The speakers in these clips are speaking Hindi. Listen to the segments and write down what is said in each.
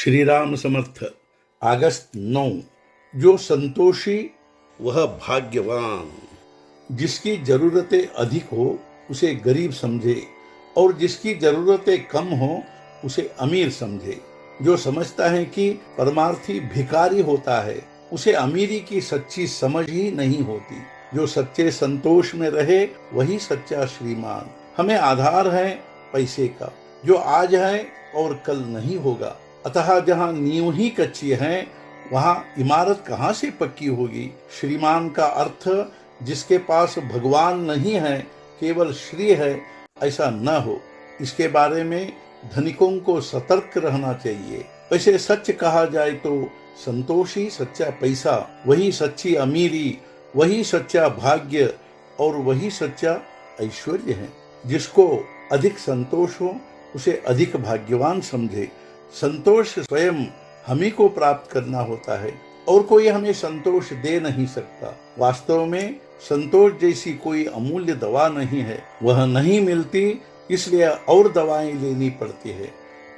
श्री राम समर्थ। अगस्त 9। जो संतोषी वह भाग्यवान। जिसकी जरूरतें अधिक हो उसे गरीब समझे और जिसकी जरूरतें कम हो उसे अमीर समझे। जो समझता है कि परमार्थी भिखारी होता है उसे अमीरी की सच्ची समझ ही नहीं होती। जो सच्चे संतोष में रहे वही सच्चा श्रीमान। हमें आधार है पैसे का जो आज है और कल नहीं होगा। अतः जहाँ नींव ही कच्ची है वहाँ इमारत कहाँ से पक्की होगी। श्रीमान का अर्थ जिसके पास भगवान नहीं है केवल श्री है ऐसा न हो। इसके बारे में धनिकों को सतर्क रहना चाहिए। वैसे सच कहा जाए तो संतोषी सच्चा पैसा, वही सच्ची अमीरी, वही सच्चा भाग्य और वही सच्चा ऐश्वर्य है। जिसको अधिक संतोष हो उसे अधिक भाग्यवान समझे। संतोष स्वयं हमी को प्राप्त करना होता है और कोई हमें संतोष दे नहीं सकता। वास्तव में संतोष जैसी कोई अमूल्य दवा नहीं है, वह नहीं मिलती इसलिए और दवाएं लेनी पड़ती है।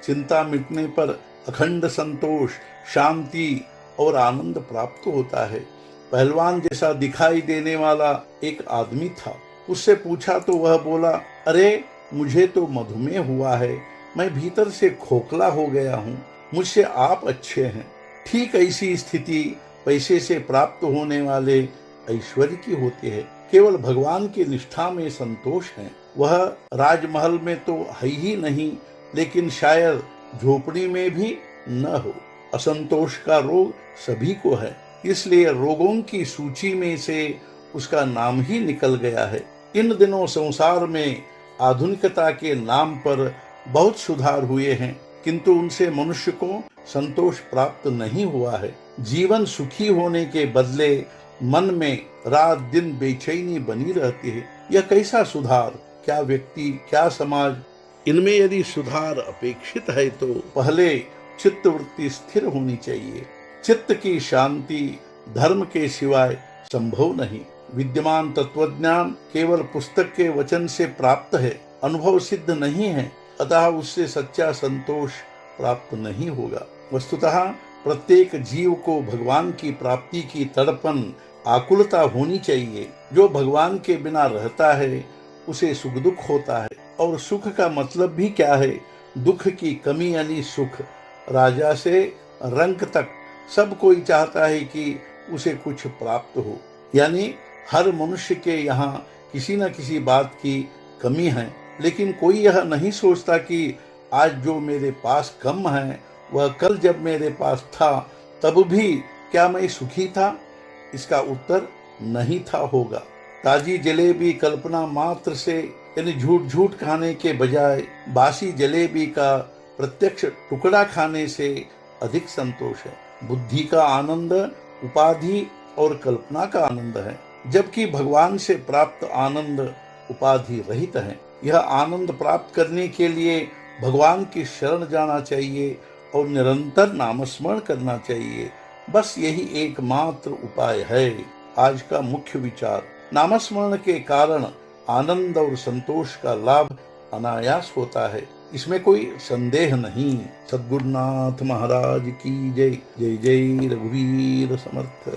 चिंता मिटने पर अखंड संतोष, शांति और आनंद प्राप्त होता है। पहलवान जैसा दिखाई देने वाला एक आदमी था। उससे पूछा तो वह बोला, अरे मुझे तो मधुमेह हुआ है, मैं भीतर से खोखला हो गया हूँ, मुझसे आप अच्छे हैं। ठीक ऐसी स्थिति पैसे से प्राप्त होने वाले ऐश्वर्य की होती है। केवल भगवान की निष्ठा में संतोष है। वह राजमहल में तो है ही नहीं, लेकिन शायद झोपड़ी में भी न हो। असंतोष का रोग सभी को है, इसलिए रोगों की सूची में से उसका नाम ही निकल गया है। इन दिनों संसार में आधुनिकता के नाम पर बहुत सुधार हुए हैं, किंतु उनसे मनुष्य को संतोष प्राप्त नहीं हुआ है। जीवन सुखी होने के बदले मन में रात दिन बेचैनी बनी रहती है। यह कैसा सुधार? क्या व्यक्ति, क्या समाज? इनमें यदि सुधार अपेक्षित है तो पहले चित्त वृत्ति स्थिर होनी चाहिए। चित्त की शांति धर्म के सिवाय संभव नहीं। विद्यमान तत्वज्ञान केवल पुस्तक के वचन से प्राप्त है, अनुभव सिद्ध नहीं है, अतः उससे सच्चा संतोष प्राप्त नहीं होगा। वस्तुतः प्रत्येक जीव को भगवान की प्राप्ति की तड़पन, आकुलता होनी चाहिए। जो भगवान के बिना रहता है उसे सुख दुख होता है, और सुख का मतलब भी क्या है? दुख की कमी यानी सुख। राजा से रंक तक सब कोई चाहता है कि उसे कुछ प्राप्त हो, यानी हर मनुष्य के यहाँ किसी न किसी बात की कमी है। लेकिन कोई यह नहीं सोचता कि आज जो मेरे पास कम है वह कल जब मेरे पास था तब भी क्या मैं सुखी था? इसका उत्तर नहीं था होगा। ताजी जलेबी कल्पना मात्र से यानी झूठ झूठ खाने के बजाय बासी जलेबी का प्रत्यक्ष टुकड़ा खाने से अधिक संतोष है। बुद्धि का आनंद उपाधि और कल्पना का आनंद है, जबकि भगवान से प्राप्त आनंद उपाधि रहित है। यह आनंद प्राप्त करने के लिए भगवान की शरण जाना चाहिए और निरंतर नामस्मरण करना चाहिए। बस यही एकमात्र उपाय है। आज का मुख्य विचार, नामस्मरण के कारण आनंद और संतोष का लाभ अनायास होता है, इसमें कोई संदेह नहीं। सद्गुरुनाथ महाराज की जय। जय जय रघुवीर समर्थ।